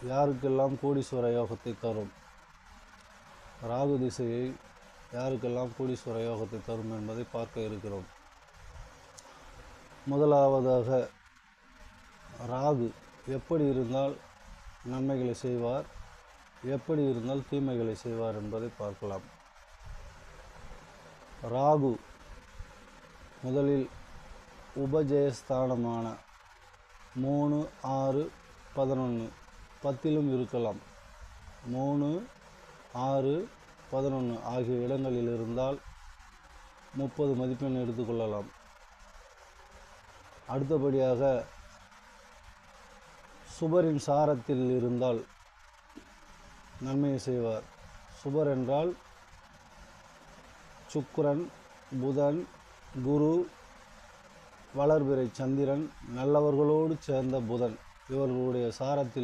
யாருக்கெல்லாம் கோடீஸ்வர யோகத்தை தரும்? ராகு திசையை யாருக்கெல்லாம் கோடீஸ்வர யோகத்தை தரும் என்பதை பார்க்க இருக்கிறோம். முதலாவதாக, ராகு எப்படி இருந்தால் நன்மைகளை செய்வார், எப்படி இருந்தால் தீமைகளை செய்வார் என்பதை பார்க்கலாம். ராகு முதலில் உபஜயஸ்தானமான 3, 6, 11 10லும் இருக்கலாம். 3, 6, 11 ஆகிய இடங்களில் இருந்தால் 30 மதிப்பெண் எடுத்துக்கொள்ளலாம். அடுத்தபடியாக சுபரின் சாரத்தில் இருந்தால் நன்மையை செய்வார். சுபர் என்றால் சுக்கிரன், புதன், குரு, வளர்பிறை சந்திரன், நல்லவர்களோடு சேர்ந்த புதன் இவர்களுடைய சாரத்தில்